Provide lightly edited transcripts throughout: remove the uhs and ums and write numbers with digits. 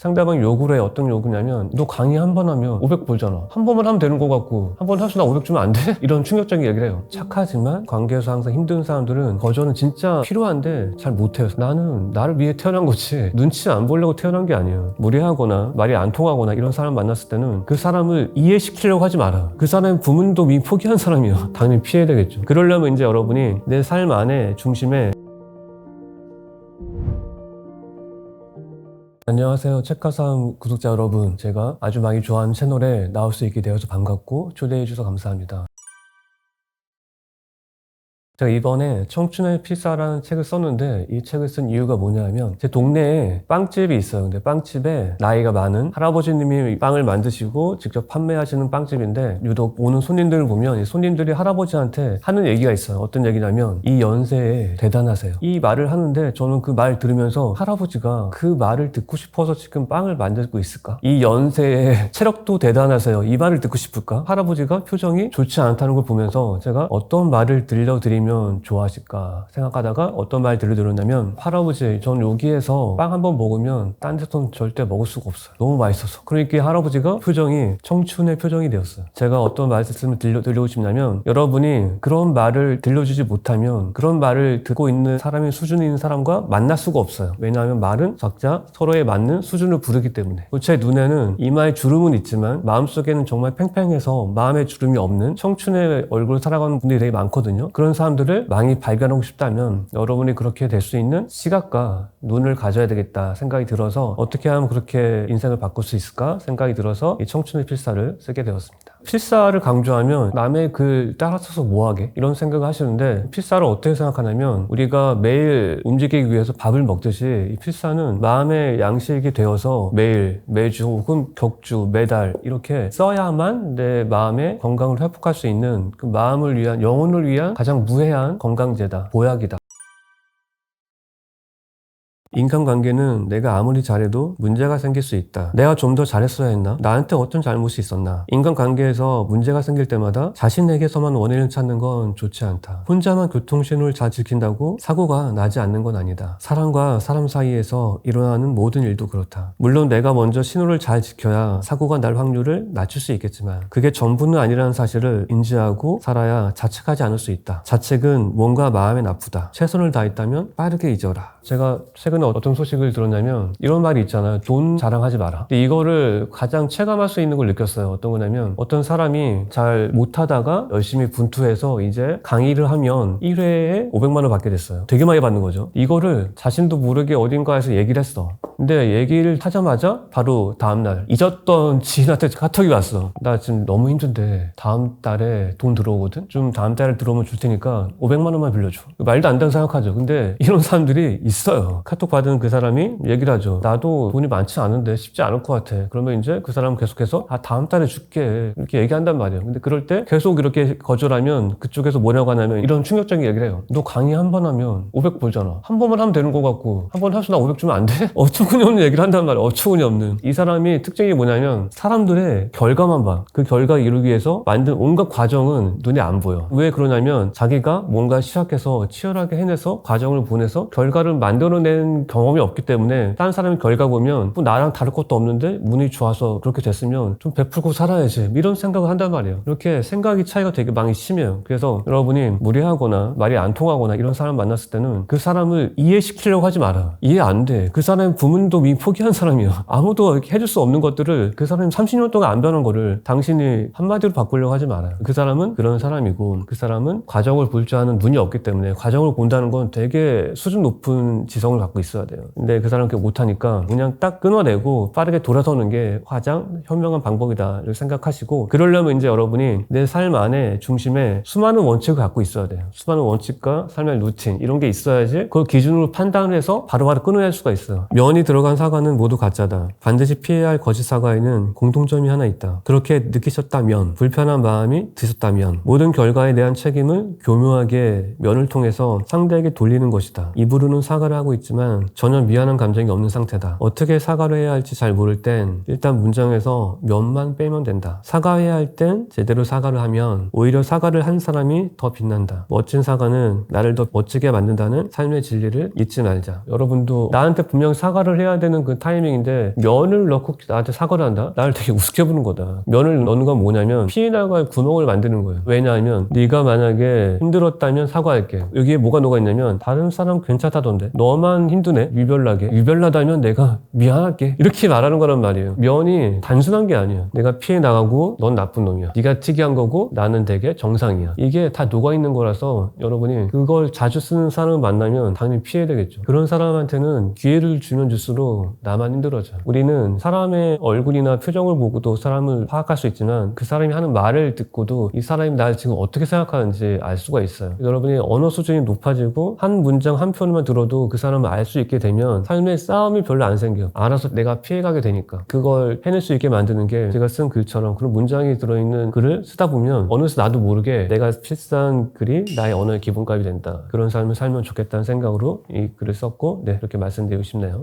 상대방이 요구를 해. 어떤 요구냐면 너 강의 한 번 하면 500 벌잖아. 한 번만 하면 되는 거 같고 한 번 할수 나 500 주면 안 돼? 이런 충격적인 얘기를 해요. 착하지만 관계에서 항상 힘든 사람들은 거절은 진짜 필요한데 잘 못해요. 나는 나를 위해 태어난 거지 눈치 안 보려고 태어난 게 아니에요. 무례하거나 말이 안 통하거나 이런 사람 만났을 때는 그 사람을 이해시키려고 하지 마라. 그 사람의 부모님도 이미 포기한 사람이에요. 당연히 피해야 되겠죠. 그러려면 이제 여러분이 내 삶 안에 중심에 안녕하세요. 책가사음 구독자 여러분. 제가 아주 많이 좋아하는 채널에 나올 수 있게 되어서 반갑고 초대해 주셔서 감사합니다. 제가 이번에 청춘의 필사라는 책을 썼는데 이 책을 쓴 이유가 뭐냐면 제 동네에 빵집이 있어요. 근데 빵집에 나이가 많은 할아버지님이 빵을 만드시고 직접 판매하시는 빵집인데 유독 오는 손님들을 보면 이 손님들이 할아버지한테 하는 얘기가 있어요. 어떤 얘기냐면 이 연세에 대단하세요. 이 말을 하는데 저는 그 말 들으면서 할아버지가 그 말을 듣고 싶어서 지금 빵을 만들고 있을까? 이 연세에 체력도 대단하세요. 이 말을 듣고 싶을까? 할아버지가 표정이 좋지 않다는 걸 보면서 제가 어떤 말을 들려드리면 좋아하실까 생각하다가 어떤 말 들려드렸냐면 할아버지 전 여기에서 빵 한 번 먹으면 딴 데서는 절대 먹을 수가 없어요. 너무 맛있어서. 그러니까 할아버지가 표정이 청춘의 표정이 되었어요. 제가 어떤 말씀을 들려고 싶냐면 여러분이 그런 말을 들려주지 못하면 그런 말을 듣고 있는 사람이 수준이 있는 사람과 만날 수가 없어요. 왜냐하면 말은 각자 서로에 맞는 수준을 부르기 때문에. 제 눈에는 이마에 주름은 있지만 마음속에는 정말 팽팽해서 마음에 주름이 없는 청춘의 얼굴을 살아가는 분들이 되게 많거든요. 그런 사람들을 많이 발견하고 싶다면 여러분이 그렇게 될 수 있는 시각과 눈을 가져야 되겠다 생각이 들어서 어떻게 하면 그렇게 인생을 바꿀 수 있을까 생각이 들어서 이 청춘의 필사를 쓰게 되었습니다. 필사를 강조하면 남의 글 따라서서 뭐하게 이런 생각을 하시는데 필사를 어떻게 생각하냐면 우리가 매일 움직이기 위해서 밥을 먹듯이 이 필사는 마음의 양식이 되어서 매일, 매주 혹은 격주, 매달 이렇게 써야만 내 마음의 건강을 회복할 수 있는 그 마음을 위한 영혼을 위한 가장 무해한 건강제다, 보약이다. 인간관계는 내가 아무리 잘해도 문제가 생길 수 있다. 내가 좀 더 잘했어야 했나? 나한테 어떤 잘못이 있었나? 인간관계에서 문제가 생길 때마다 자신에게서만 원인을 찾는 건 좋지 않다. 혼자만 교통신호를 잘 지킨다고 사고가 나지 않는 건 아니다. 사람과 사람 사이에서 일어나는 모든 일도 그렇다. 물론 내가 먼저 신호를 잘 지켜야 사고가 날 확률을 낮출 수 있겠지만 그게 전부는 아니라는 사실을 인지하고 살아야 자책하지 않을 수 있다. 자책은 뭔가 마음에 나쁘다. 최선을 다했다면 빠르게 잊어라. 제가 최근에 어떤 소식을 들었냐면 이런 말이 있잖아요. 돈 자랑하지 마라. 근데 이거를 가장 체감할 수 있는 걸 느꼈어요. 어떤 거냐면 어떤 사람이 잘 못하다가 열심히 분투해서 이제 강의를 하면 1회에 500만 원 받게 됐어요. 되게 많이 받는 거죠. 이거를 자신도 모르게 어딘가에서 얘기를 했어. 근데 얘기를 하자마자 바로 다음날 잊었던 지인한테 카톡이 왔어. 나 지금 너무 힘든데 다음 달에 돈 들어오거든? 좀 다음 달에 들어오면 줄 테니까 500만 원만 빌려줘. 말도 안 된다고 생각하죠. 근데 이런 사람들이 있어요. 카톡 받은 그 사람이 얘기를 하죠. 나도 돈이 많지 않은데 쉽지 않을 것 같아. 그러면 이제 그 사람은 계속해서 다음 달에 줄게 이렇게 얘기한단 말이에요. 근데 그럴 때 계속 이렇게 거절하면 그쪽에서 뭐라고 하냐면 이런 충격적인 얘기를 해요. 너 강의 한 번 하면 500 벌잖아. 한 번만 하면 되는 거 같고 한 번 할수 나 500 주면 안 돼? 어처구니 없는 얘기를 한단 말이에요. 어처구니 없는. 이 사람이 특징이 뭐냐면 사람들의 결과만 봐. 그 결과 이루기 위해서 만든 온갖 과정은 눈에 안 보여. 왜 그러냐면 자기가 뭔가 시작해서 치열하게 해내서 과정을 보내서 결과를 만들어낸 경험이 없기 때문에 다른 사람의 결과 보면 뭐 나랑 다를 것도 없는데 운이 좋아서 그렇게 됐으면 좀 베풀고 살아야지 이런 생각을 한단 말이에요. 이렇게 생각이 차이가 되게 많이 심해요. 그래서 여러분이 무례하거나 말이 안 통하거나 이런 사람 만났을 때는 그 사람을 이해시키려고 하지 마라. 이해 안 돼. 그 사람의 부모님도 이미 포기한 사람이야. 아무도 해줄 수 없는 것들을 그 사람이 30년 동안 안 변한 거를 당신이 한마디로 바꾸려고 하지 말아요. 그 사람은 그런 사람이고 그 사람은 과정을 볼 줄 아는 눈이 없기 때문에 과정을 본다는 건 되게 수준 높은 지성을 갖고 있어야 돼요. 근데 그 사람은 그렇게 못하니까 그냥 딱 끊어내고 빠르게 돌아서는 게 가장 현명한 방법이다 이렇게 생각하시고 그러려면 이제 여러분이 내 삶 안에 중심에 수많은 원칙을 갖고 있어야 돼요. 수많은 원칙과 삶의 루틴 이런 게 있어야지 그걸 기준으로 판단을 해서 바로바로 끊어낼 수가 있어요. 면이 들어간 사과는 모두 가짜다. 반드시 피해야 할 거짓 사과에는 공통점이 하나 있다. 그렇게 느끼셨다면 불편한 마음이 드셨다면 모든 결과에 대한 책임을 교묘하게 면을 통해서 상대에게 돌리는 것이다. 이 부르는 사과를 하고 있지만 전혀 미안한 감정이 없는 상태다. 어떻게 사과를 해야 할지 잘 모를 땐 일단 문장에서 면만 빼면 된다. 사과해야 할 땐 제대로 사과를 하면 오히려 사과를 한 사람이 더 빛난다. 멋진 사과는 나를 더 멋지게 만든다는 삶의 진리를 잊지 말자. 여러분도 나한테 분명 사과를 해야 되는 그 타이밍인데 면을 넣고 나한테 사과를 한다? 나를 되게 우습게 보는 거다. 면을 넣는 건 뭐냐면 피에 나갈 구멍을 만드는 거예요. 왜냐하면 네가 만약에 힘들었다면 사과할게. 여기에 뭐가 녹아있냐면 다른 사람 괜찮다던데 너만 힘드네? 유별나게. 유별나다면 내가 미안할게. 이렇게 말하는 거란 말이에요. 면이 단순한 게 아니야. 내가 피해 나가고 넌 나쁜 놈이야. 네가 특이한 거고 나는 되게 정상이야. 이게 다 녹아있는 거라서 여러분이 그걸 자주 쓰는 사람을 만나면 당연히 피해야 되겠죠. 그런 사람한테는 기회를 주면 줄수록 나만 힘들어져. 우리는 사람의 얼굴이나 표정을 보고도 사람을 파악할 수 있지만 그 사람이 하는 말을 듣고도 이 사람이 나를 지금 어떻게 생각하는지 알 수가 있어요. 여러분이 언어 수준이 높아지고 한 문장 한 편만 들어도 그 사람을 알 수 있게 되면 삶의 싸움이 별로 안 생겨. 알아서 내가 피해가게 되니까. 그걸 해낼 수 있게 만드는 게 제가 쓴 글처럼 그런 문장이 들어있는 글을 쓰다 보면 어느새 나도 모르게 내가 필사한 글이 나의 언어의 기본값이 된다. 그런 삶을 살면 좋겠다는 생각으로 이 글을 썼고 이렇게 말씀드리고 싶네요.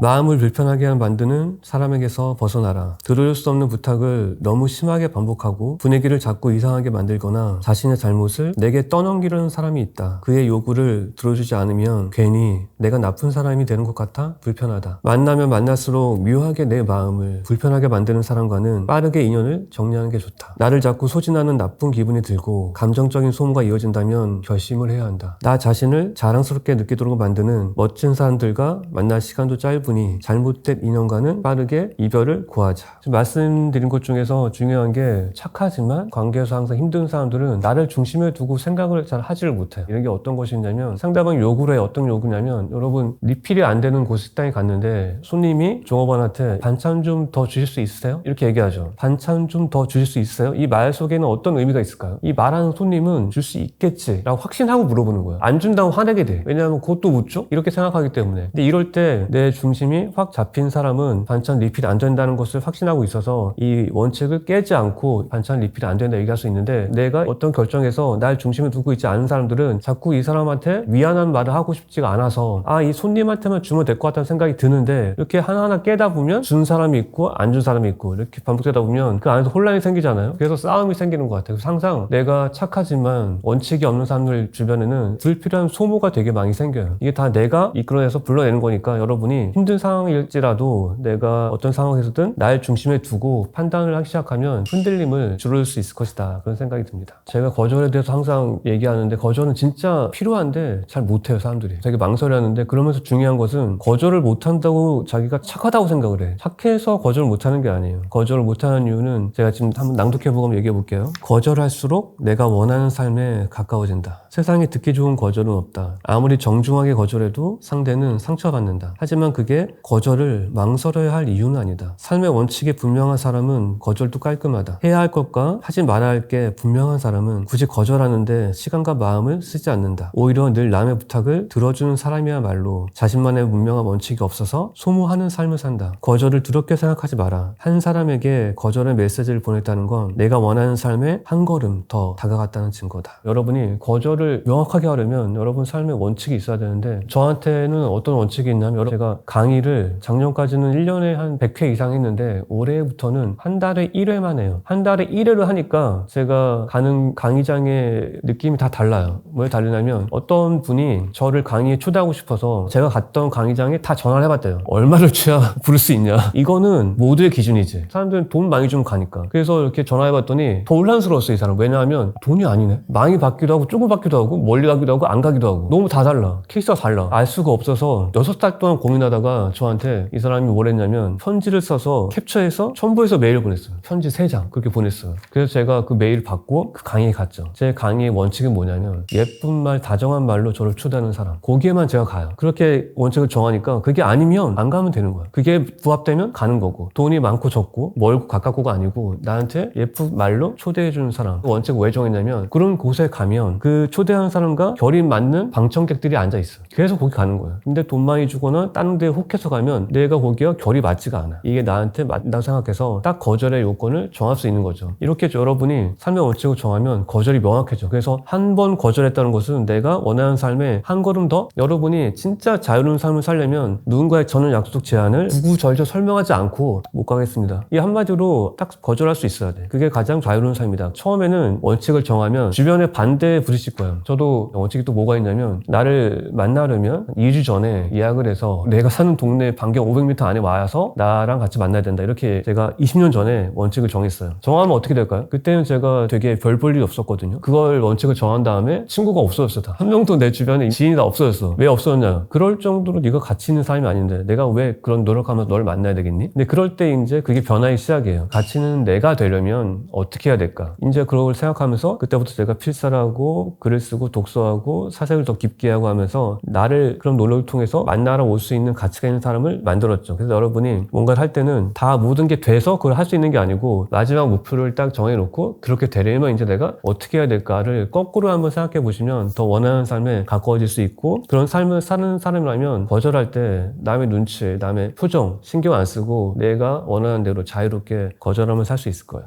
마음을 불편하게 만드는 사람에게서 벗어나라. 들을 수 없는 부탁을 너무 심하게 반복하고 분위기를 자꾸 이상하게 만들거나 자신의 잘못을 내게 떠넘기려는 사람이 있다. 그의 요구를 들어주지 않으면 괜히 내가 나쁜 사람이 되는 것 같아 불편하다. 만나면 만날수록 묘하게 내 마음을 불편하게 만드는 사람과는 빠르게 인연을 정리하는 게 좋다. 나를 자꾸 소진하는 나쁜 기분이 들고 감정적인 소모가 이어진다면 결심을 해야 한다. 나 자신을 자랑스럽게 느끼도록 만드는 멋진 사람들과 만날 시간도 짧으니 잘못된 인연과는 빠르게 이별을 구하자. 지금 말씀드린 것 중에서 중요한 게 착하지만 관계에서 항상 힘든 사람들은 나를 중심에 두고 생각을 잘 하지를 못해요. 이런 게 어떤 것이냐면 상대방 요구를 해. 어떤 요구냐면 여러분 리필이 안 되는 곳 식당에 갔는데 손님이 종업원한테 반찬 좀 더 주실 수 있으세요? 이렇게 얘기하죠. 반찬 좀 더 주실 수 있어요? 이 말 속에는 어떤 의미가 있을까요? 이 말하는 손님은 줄 수 있겠지 라고 확신하고 물어보는 거예요. 안 준다고 화내게 돼. 왜냐하면 그것도 못 줘? 이렇게 생각하기 때문에. 근데 이럴 때 내 중심이 확 잡힌 사람은 반찬 리필이 안 된다는 것을 확신하고 있어서 이 원칙을 깨지 않고 반찬 리필이 안 된다 얘기할 수 있는데 내가 어떤 결정에서 날 중심에 두고 있지 않은 사람들은 자꾸 이 사람한테 미안한 말을 하고 싶지가 않아서 이 손님한테만 주면 될 것 같다는 생각이 드는데 이렇게 하나하나 깨다 보면 준 사람이 있고 안 준 사람이 있고 이렇게 반복되다 보면 그 안에서 혼란이 생기잖아요. 그래서 싸움이 생기는 것 같아요. 그래서 항상 내가 착하지만 원칙이 없는 사람들 주변에는 불필요한 소모가 되게 많이 생겨요. 이게 다 내가 이끌어내서 불러내는 거니까 여러분이 힘든 상황일지라도 내가 어떤 상황에서든 날 중심에 두고 판단을 하기 시작하면 흔들림을 줄일 수 있을 것이다. 그런 생각이 듭니다. 제가 거절에 대해서 항상 얘기하는데 거절은 진짜 필요한데 잘 못해요 사람들이. 되게 망설여하는데 그러면서 중요한 것은 거절을 못한다고 자기가 착하다고 생각을 해. 착해서 거절을 못하는 게 아니에요. 거절을 못하는 이유는 제가 지금 한번 낭독해보고 한번 얘기해 볼게요. 거절할수록 내가 원하는 삶에 가까워진다. 세상에 듣기 좋은 거절은 없다. 아무리 정중하게 거절해도 상대는 상처받는다. 하지만 그게 거절을 망설여야 할 이유는 아니다. 삶의 원칙이 분명한 사람은 거절도 깔끔하다. 해야 할 것과 하지 말아야 할 게 분명한 사람은 굳이 거절하는데 시간과 마음을 쓰지 않는다. 오히려 늘 남의 부탁을 들어주는 사람이야말로 자신만의 분명한 원칙이 없어서 소모하는 삶을 산다. 거절을 두렵게 생각하지 마라. 한 사람에게 거절의 메시지를 보냈다는 건 내가 원하는 삶에 한 걸음 더 다가갔다는 증거다. 여러분이 거절을 명확하게 하려면 여러분 삶에 원칙이 있어야 되는데 저한테는 어떤 원칙이 있냐면 제가 강의를 작년까지는 1년에 한 100회 이상 했는데 올해부터는 한 달에 1회만 해요. 한 달에 1회를 하니까 제가 가는 강의장의 느낌이 다 달라요. 왜 다르냐면 어떤 분이 저를 강의에 초대하고 싶어서 제가 갔던 강의장에 다 전화를 해봤대요. 얼마를 줘야 부를 수 있냐. 이거는 모두의 기준이지. 사람들은 돈 많이 주면 가니까. 그래서 이렇게 전화해봤더니 더 혼란스러웠어요 이 사람. 왜냐하면 돈이 아니네. 많이 받기도 하고 조금 받기도 하고 멀리 가기도 하고 안 가기도 하고 너무 다 달라. 케이스가 달라. 알 수가 없어서 6달 동안 고민하다가 저한테 이 사람이 뭘 했냐면 편지를 써서 캡처해서 첨부해서 메일을 보냈어요. 편지 3장 그렇게 보냈어요. 그래서 제가 그 메일을 받고 그 강의에 갔죠. 제 강의의 원칙은 뭐냐면 예쁜 말 다정한 말로 저를 초대하는 사람 거기에만 제가 가요. 그렇게 원칙을 정하니까 그게 아니면 안 가면 되는 거야. 그게 부합되면 가는 거고 돈이 많고 적고 멀고 가깝고가 아니고 나한테 예쁜 말로 초대해주는 사람. 그 원칙을 왜 정했냐면 그런 곳에 가면 그 초대하는 사람과 결이 맞는 방청객들이 앉아있어요. 그래서 거기 가는 거예요. 근데 돈 많이 주거나 다른 데 혹해서 가면 내가 거기와 결이 맞지가 않아. 이게 나한테 맞다고 생각해서 딱 거절의 요건을 정할 수 있는 거죠. 이렇게 여러분이 삶의 원칙을 정하면 거절이 명확해져. 그래서 한 번 거절했다는 것은 내가 원하는 삶에 한 걸음 더, 여러분이 진짜 자유로운 삶을 살려면 누군가의 저는 약속 제안을 구구절절 설명하지 않고 못 가겠습니다. 이 한마디로 딱 거절할 수 있어야 돼. 그게 가장 자유로운 삶이다. 처음에는 원칙을 정하면 주변의 반대에 부딪힐 거예요. 저도 원칙이 또 뭐가 있냐면, 나를 만나려면 2주 전에 예약을 해서 내가 사는 동네 반경 500m 안에 와서 나랑 같이 만나야 된다. 이렇게 제가 20년 전에 원칙을 정했어요. 정하면 어떻게 될까요? 그때는 제가 되게 별 볼 일이 없었거든요. 그걸 원칙을 정한 다음에 친구가 없어졌어. 다. 한 명도 내 주변에 지인이 다 없어졌어. 왜 없어졌냐? 그럴 정도로 네가 가치 있는 사람이 아닌데 내가 왜 그런 노력하면서 너를 만나야 되겠니? 근데 그럴 때 이제 그게 변화의 시작이에요. 가치 있는 내가 되려면 어떻게 해야 될까? 이제 그걸 생각하면서 그때부터 제가 필사하고 글을 쓰고 독서하고 사색을 더 깊게 하고 하면서 나를 그런 노력을 통해서 만나러 올 수 있는 가치가 있는 사람을 만들었죠. 그래서 여러분이 뭔가를 할 때는 다 모든 게 돼서 그걸 할 수 있는 게 아니고 마지막 목표를 딱 정해놓고 그렇게 되려면 이제 내가 어떻게 해야 될까를 거꾸로 한번 생각해 보시면 더 원하는 삶에 가까워질 수 있고, 그런 삶을 사는 사람이라면 거절할 때 남의 눈치, 남의 표정 신경 안 쓰고 내가 원하는 대로 자유롭게 거절하면 살 수 있을 거예요.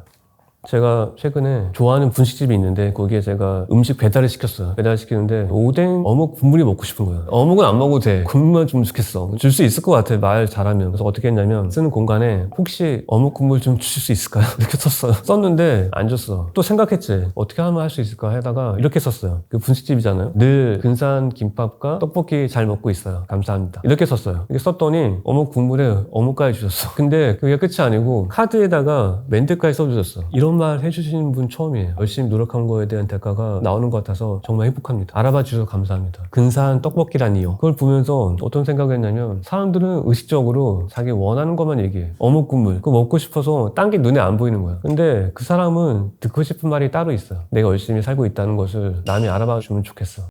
제가 최근에 좋아하는 분식집이 있는데 거기에 제가 음식 배달을 시켰어요. 배달시키는데 오뎅 어묵 국물이 먹고 싶은 거예요. 어묵은 안 먹어도 돼. 국물만 주면 좋겠어. 줄 수 있을 것 같아, 말 잘하면. 그래서 어떻게 했냐면 쓰는 공간에 혹시 어묵 국물 좀 주실 수 있을까요? 이렇게 썼어요. 썼는데 안 줬어. 또 생각했지. 어떻게 하면 할 수 있을까 하다가 이렇게 썼어요. 그 분식집이잖아요. 늘 근사한 김밥과 떡볶이 잘 먹고 있어요. 감사합니다. 이렇게 썼어요. 이렇게 썼더니 어묵 국물에 어묵까지 주셨어. 근데 그게 끝이 아니고 카드에다가 멘트까지 써주셨어. 이런 말 해주시는 분 처음이에요. 열심히 노력한 거에 대한 대가가 나오는 것 같아서 정말 행복합니다. 알아봐 주셔서 감사합니다. 근사한 떡볶이라니요. 그걸 보면서 어떤 생각을 했냐면, 사람들은 의식적으로 자기 원하는 것만 얘기해. 어묵 국물 그거 먹고 싶어서 딴 게 눈에 안 보이는 거야. 근데 그 사람은 듣고 싶은 말이 따로 있어요. 내가 열심히 살고 있다는 것을 남이 알아봐 주면 좋겠어.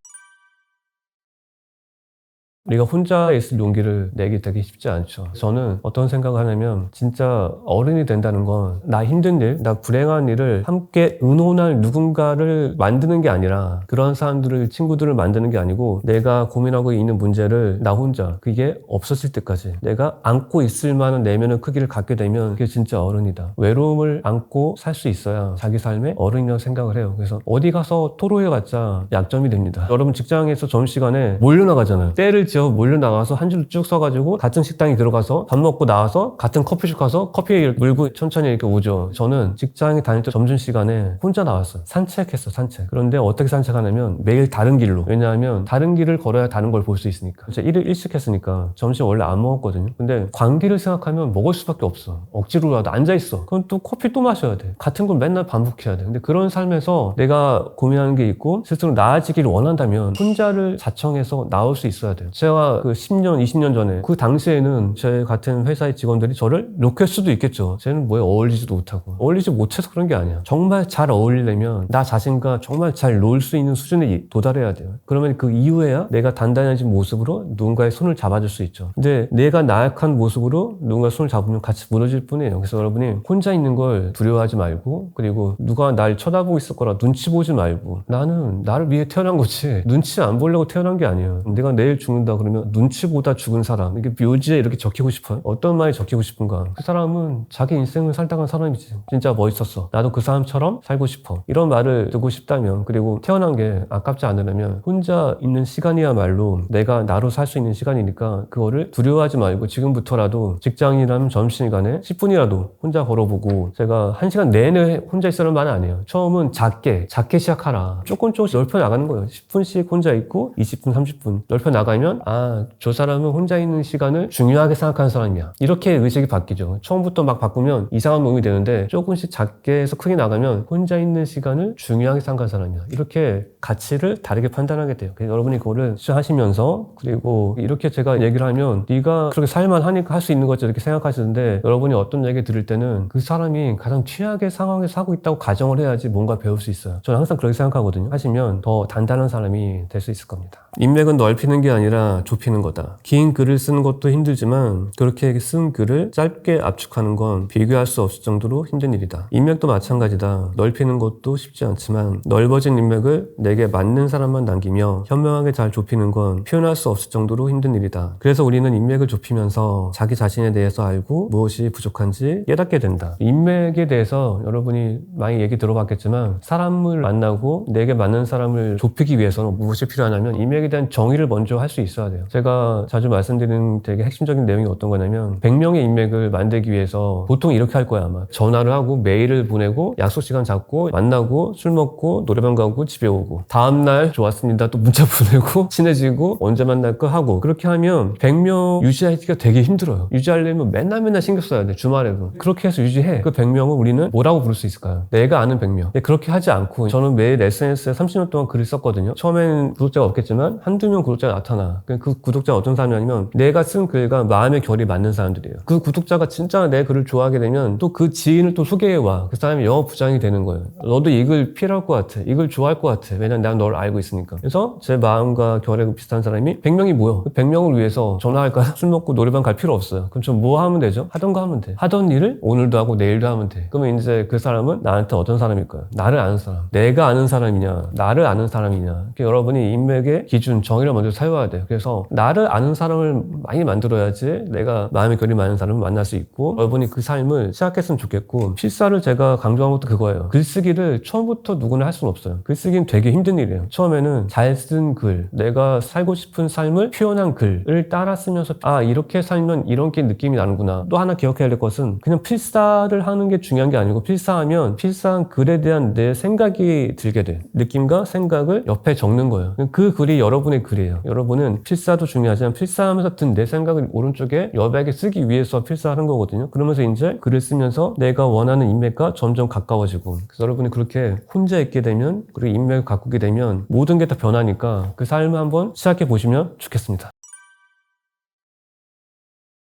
우리가 혼자 있을 용기를 내기 되게 쉽지 않죠. 저는 어떤 생각을 하냐면, 진짜 어른이 된다는 건 나 힘든 일, 나 불행한 일을 함께 의논할 누군가를 만드는 게 아니라, 그런 사람들을, 친구들을 만드는 게 아니고, 내가 고민하고 있는 문제를 나 혼자, 그게 없었을 때까지 내가 안고 있을 만한 내면의 크기를 갖게 되면 그게 진짜 어른이다. 외로움을 안고 살 수 있어야 자기 삶의 어른이라고 생각을 해요. 그래서 어디 가서 토로해봤자 약점이 됩니다. 여러분 직장에서 점심시간에 몰려나가잖아요. 때를 지어 몰려나가서 한 줄 쭉 써가지고 같은 식당에 들어가서 밥 먹고 나와서 같은 커피숍 가서 커피 물고 천천히 이렇게 오죠. 저는 직장에 다닐 때 점심시간에 혼자 나왔어요. 산책했어, 산책. 그런데 어떻게 산책하냐면 매일 다른 길로. 왜냐하면 다른 길을 걸어야 다른 걸 볼 수 있으니까. 제가 일을 일찍 했으니까 점심 원래 안 먹었거든요. 근데 관계를 생각하면 먹을 수밖에 없어. 억지로라도 앉아있어. 그럼 또 커피 또 마셔야 돼. 같은 걸 맨날 반복해야 돼. 근데 그런 삶에서 내가 고민하는 게 있고 스스로 나아지기를 원한다면 혼자를 자청해서 나올 수 있어야 돼요. 제가 그 10년, 20년 전에 그 당시에는 제 같은 회사의 직원들이 저를 욕할 수도 있겠죠. 쟤는 뭐에 어울리지도 못하고. 어울리지 못해서 그런 게 아니야. 정말 잘 어울리려면 나 자신과 정말 잘 놀 수 있는 수준에 도달해야 돼요. 그러면 그 이후에야 내가 단단해진 모습으로 누군가의 손을 잡아줄 수 있죠. 근데 내가 나약한 모습으로 누군가의 손을 잡으면 같이 무너질 뿐이에요. 그래서 여러분이 혼자 있는 걸 두려워하지 말고, 그리고 누가 날 쳐다보고 있을 거라 눈치 보지 말고, 나는 나를 위해 태어난 거지 눈치 안 보려고 태어난 게 아니에요. 내가 내일 죽는다 그러면 눈치보다 죽은 사람, 이게 묘지에 이렇게 적히고 싶어요? 어떤 말이 적히고 싶은가? 그 사람은 자기 인생을 살다간 사람이지. 진짜 멋있었어. 나도 그 사람처럼 살고 싶어. 이런 말을 듣고 싶다면, 그리고 태어난 게 아깝지 않으려면 혼자 있는 시간이야말로 내가 나로 살 수 있는 시간이니까 그거를 두려워하지 말고 지금부터라도 직장이라면 점심시간에 10분이라도 혼자 걸어보고, 제가 1시간 내내 혼자 있으라는 말은 아니에요. 처음은 작게 시작하라. 조금씩 넓혀 나가는 거예요. 10분씩 혼자 있고 20분, 30분 넓혀 나가면, 아, 저 사람은 혼자 있는 시간을 중요하게 생각하는 사람이야. 이렇게 의식이 바뀌죠. 처음부터 막 바꾸면 이상한 놈이 되는데, 조금씩 작게 해서 크게 나가면 혼자 있는 시간을 중요하게 생각하는 사람이야. 이렇게 가치를 다르게 판단하게 돼요. 그래서 여러분이 그거를 하시면서, 그리고 이렇게 제가 얘기를 하면 네가 그렇게 살만 하니까 할 수 있는 거지 이렇게 생각하시는데, 여러분이 어떤 얘기 들을 때는 그 사람이 가장 최악의 상황에 사고 있다고 가정을 해야지 뭔가 배울 수 있어요. 저는 항상 그렇게 생각하거든요. 하시면 더 단단한 사람이 될 수 있을 겁니다. 인맥은 넓히는 게 아니라 거냐 좁히는 거다. 긴 글을 쓰는 것도 힘들지만 그렇게 쓴 글을 짧게 압축하는 건 비교할 수 없을 정도로 힘든 일이다. 인맥도 마찬가지다. 넓히는 것도 쉽지 않지만 넓어진 인맥을 내게 맞는 사람만 남기며 현명하게 잘 좁히는 건 표현할 수 없을 정도로 힘든 일이다. 그래서 우리는 인맥을 좁히면서 자기 자신에 대해서 알고 무엇이 부족한지 깨닫게 된다. 인맥에 대해서 여러분이 많이 얘기 들어봤겠지만 사람을 만나고 내게 맞는 사람을 좁히기 위해서는 무엇이 필요하냐면 인맥에 대한 정의를 먼저 할 수 있어야 돼요. 제가 자주 말씀드리는 되게 핵심적인 내용이 어떤 거냐면 100명의 인맥을 만들기 위해서 보통 이렇게 할 거야 아마. 전화를 하고 메일을 보내고 약속 시간 잡고 만나고 술 먹고 노래방 가고 집에 오고 다음날 좋았습니다 또 문자 보내고 친해지고 언제 만날까 하고 그렇게 하면 100명 유지하기가 되게 힘들어요. 유지하려면 맨날 신경 써야 돼. 주말에도. 그렇게 해서 유지해. 그 100명을 우리는 뭐라고 부를 수 있을까요? 내가 아는 100명. 근데 그렇게 하지 않고 저는 매일 SNS에 30년 동안 글을 썼거든요. 처음엔 구독자가 없겠지만 한두 명 구독자가 나타나. 그 구독자가 어떤 사람이냐면 내가 쓴 글과 마음의 결이 맞는 사람들이에요. 그 구독자가 진짜 내 글을 좋아하게 되면 또 그 지인을 또 소개해와. 그 사람이 영업 부장이 되는 거예요. 너도 이 글 필요할 것 같아. 이 글 좋아할 것 같아. 왜냐면 내가 널 알고 있으니까. 그래서 제 마음과 결에 비슷한 사람이 100명이 모여. 그 100명을 위해서 전화할까요? 술 먹고 노래방 갈 필요 없어요. 그럼 좀 뭐 하면 되죠? 하던 거 하면 돼. 하던 일을 오늘도 하고 내일도 하면 돼. 그러면 이제 그 사람은 나한테 어떤 사람일까요? 나를 아는 사람. 내가 아는 사람이냐? 나를 아는 사람이냐? 여러분이 인맥의 기준, 정의를 먼저 세워야 돼요. 그래서 나를 아는 사람을 많이 만들어야지 내가 마음의 결이 맞는 사람을 만날 수 있고 여러분이 그 삶을 시작했으면 좋겠고 필사를 제가 강조한 것도 그거예요. 글쓰기를 처음부터 누구나 할 수는 없어요. 글쓰기는 되게 힘든 일이에요. 처음에는 잘 쓴 글, 내가 살고 싶은 삶을 표현한 글을 따라 쓰면서 아 이렇게 살면 이렇게 느낌이 나는구나. 또 하나 기억해야 될 것은 그냥 필사를 하는 게 중요한 게 아니고 필사하면 필사한 글에 대한 내 생각이 들게 돼. 느낌과 생각을 옆에 적는 거예요. 그 글이 여러분의 글이에요. 여러분은 필사도 중요하지만 필사하면서 든 내 생각을 오른쪽에 여백에 쓰기 위해서 필사하는 거거든요. 그러면서 이제 글을 쓰면서 내가 원하는 인맥과 점점 가까워지고 그래서 여러분이 그렇게 혼자 있게 되면 그리고 인맥을 가꾸게 되면 모든 게 다 변하니까 그 삶을 한번 시작해 보시면 좋겠습니다.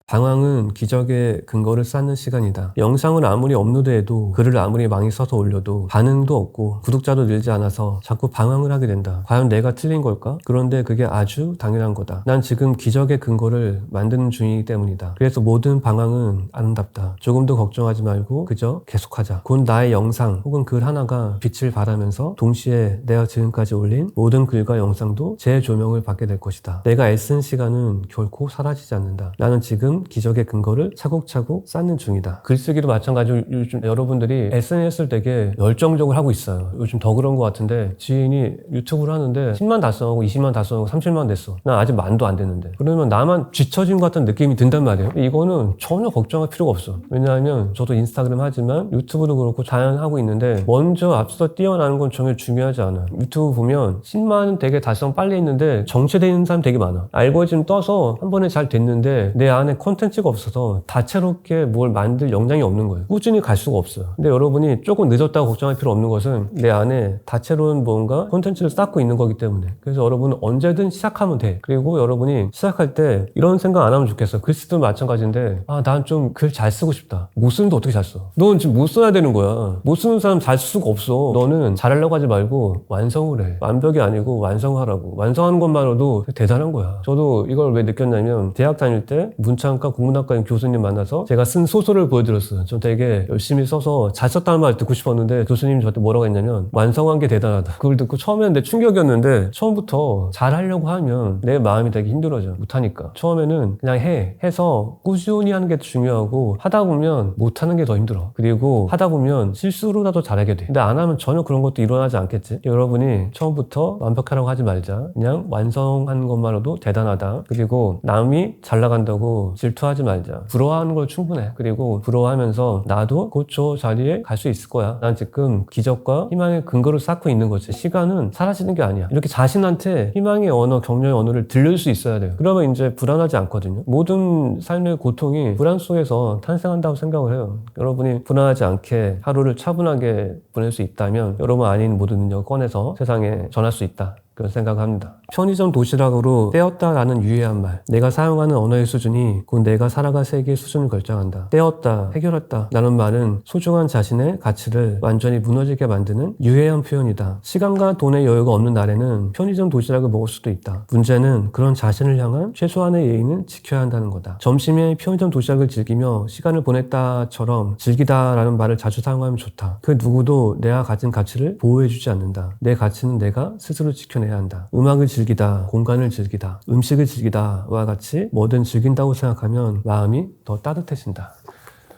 방황은 기적의 근거를 쌓는 시간이다. 영상을 아무리 업로드해도 글을 아무리 많이 써서 올려도 반응도 없고 구독자도 늘지 않아서 자꾸 방황을 하게 된다. 과연 내가 틀린 걸까? 그런데 그게 아주 당연한 거다. 난 지금 기적의 근거를 만드는 중이기 때문이다. 그래서 모든 방황은 아름답다. 조금 더 걱정하지 말고 그저 계속하자. 곧 나의 영상 혹은 글 하나가 빛을 발하면서 동시에 내가 지금까지 올린 모든 글과 영상도 재조명을 받게 될 것이다. 내가 애쓴 시간은 결코 사라지지 않는다. 나는 지금 기적의 근거를 차곡차곡 쌓는 중이다. 글쓰기도 마찬가지로 요즘 여러분들이 SNS를 되게 열정적으로 하고 있어요. 요즘 더 그런 것 같은데 지인이 유튜브를 하는데 10만 달성하고 20만 달성하고 30만 됐어. 난 아직 만도 안 됐는데. 그러면 나만 뒤처진 것 같은 느낌이 든단 말이에요. 이거는 전혀 걱정할 필요가 없어. 왜냐하면 저도 인스타그램 하지만 유튜브도 그렇고 자연하고 있는데 먼저 앞서 뛰어나는 건 전혀 중요하지 않아. 유튜브 보면 10만 되게 달성 빨리 했는데 정체되어 있는 사람 되게 많아. 알고리즘 떠서 한 번에 잘 됐는데 내 안에 콘텐츠가 없어서 다채롭게 뭘 만들 역량이 없는 거예요. 꾸준히 갈 수가 없어요. 근데 여러분이 조금 늦었다고 걱정할 필요 없는 것은 내 안에 다채로운 뭔가 콘텐츠를 쌓고 있는 거기 때문에. 그래서 여러분은 언제든 시작하면 돼. 그리고 여러분이 시작할 때 이런 생각 안 하면 좋겠어. 글쓰기도 마찬가지인데 아, 난 좀 글 잘 쓰고 싶다. 못 쓰는데 어떻게 잘 써? 넌 지금 못 써야 되는 거야. 못 쓰는 사람 잘 쓸 수가 없어. 너는 잘하려고 하지 말고 완성을 해. 완벽이 아니고 완성하라고. 완성하는 것만으로도 대단한 거야. 저도 이걸 왜 느꼈냐면 대학 다닐 때 문창과 국문학과 교수님 만나서 제가 쓴 소설을 보여드렸어요. 저 되게 열심히 써서 잘 썼다는 말 듣고 싶었는데 교수님이 저한테 뭐라고 했냐면 완성한 게 대단하다. 그걸 듣고 처음에는 내 충격이었는데 처음부터 잘하려고 하면 내 마음이 되게 힘들어져. 못하니까. 처음에는 그냥 해서 꾸준히 하는 게 중요하고 하다 보면 못하는 게 더 힘들어. 그리고 하다 보면 실수로라도 잘하게 돼. 근데 안 하면 전혀 그런 것도 일어나지 않겠지. 여러분이 처음부터 완벽하라고 하지 말자. 그냥 완성한 것만으로도 대단하다. 그리고 남이 잘 나간다고 질투하지 말자. 부러워하는 걸 충분해. 그리고 부러워하면서 나도 곧 저 자리에 갈 수 있을 거야. 난 지금 기적과 희망의 근거를 쌓고 있는 거지. 시간은 사라지는 게 아니야. 이렇게 자신한테 희망의 언어, 격려의 언어를 들릴 수 있어야 돼요. 그러면 이제 불안하지 않거든요. 모든 삶의 고통이 불안 속에서 탄생한다고 생각을 해요. 여러분이 불안하지 않게 하루를 차분하게 보낼 수 있다면 여러분 안에 있는 모든 능력을 꺼내서 세상에 전할 수 있다. 그런 생각을 합니다. 편의점 도시락으로 떼었다라는 유해한 말. 내가 사용하는 언어의 수준이 곧 내가 살아갈 세계의 수준을 결정한다. 떼었다, 해결했다 라는 말은 소중한 자신의 가치를 완전히 무너지게 만드는 유해한 표현이다. 시간과 돈의 여유가 없는 날에는 편의점 도시락을 먹을 수도 있다. 문제는 그런 자신을 향한 최소한의 예의는 지켜야 한다는 거다. 점심에 편의점 도시락을 즐기며 시간을 보냈다처럼 즐기다라는 말을 자주 사용하면 좋다. 그 누구도 내가 가진 가치를 보호해주지 않는다. 내 가치는 내가 스스로 지켜내야 한다. 음악을 즐기다, 공간을 즐기다, 음식을 즐기다와 같이 뭐든 즐긴다고 생각하면 마음이 더 따뜻해진다.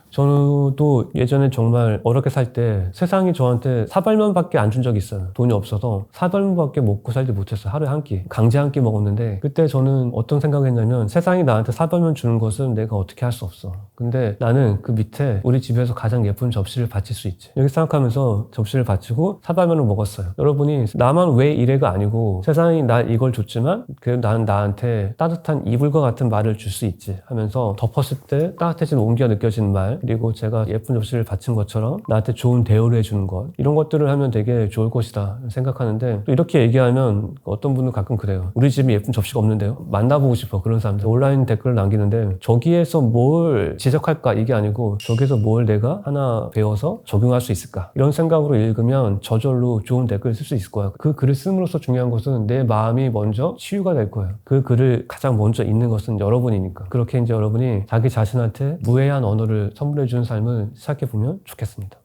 저도 예전에 정말 어렵게 살 때 세상이 저한테 사발면밖에 안 준 적이 있어요. 돈이 없어서 사발면밖에 먹고 살지 못했어요. 하루에 한 끼. 강제 한 끼 먹었는데 그때 저는 어떤 생각을 했냐면 세상이 나한테 사발면 주는 것은 내가 어떻게 할 수 없어. 근데 나는 그 밑에 우리 집에서 가장 예쁜 접시를 바칠 수 있지. 이렇게 생각하면서 접시를 바치고 사발면을 먹었어요. 여러분이 나만 왜 이래가 아니고 세상이 나 이걸 줬지만 그래도 나는 나한테 따뜻한 이불과 같은 말을 줄 수 있지 하면서 덮었을 때 따뜻해진 온기가 느껴지는 말, 그리고 제가 예쁜 접시를 바친 것처럼 나한테 좋은 대우를 해주는 것, 이런 것들을 하면 되게 좋을 것이다 생각하는데, 또 이렇게 얘기하면 어떤 분은 가끔 그래요. 우리 집에 예쁜 접시가 없는데요? 만나보고 싶어. 그런 사람들 온라인 댓글을 남기는데 저기에서 뭘 지적할까 이게 아니고 저기에서 뭘 내가 하나 배워서 적용할 수 있을까, 이런 생각으로 읽으면 저절로 좋은 댓글을 쓸 수 있을 거야. 그 글을 씀으로써 중요한 것은 내 마음이 먼저 치유가 될 거예요. 그 글을 가장 먼저 읽는 것은 여러분이니까. 그렇게 이제 여러분이 자기 자신한테 무해한 언어를 선물해주는 삶을 시작해보면 좋겠습니다.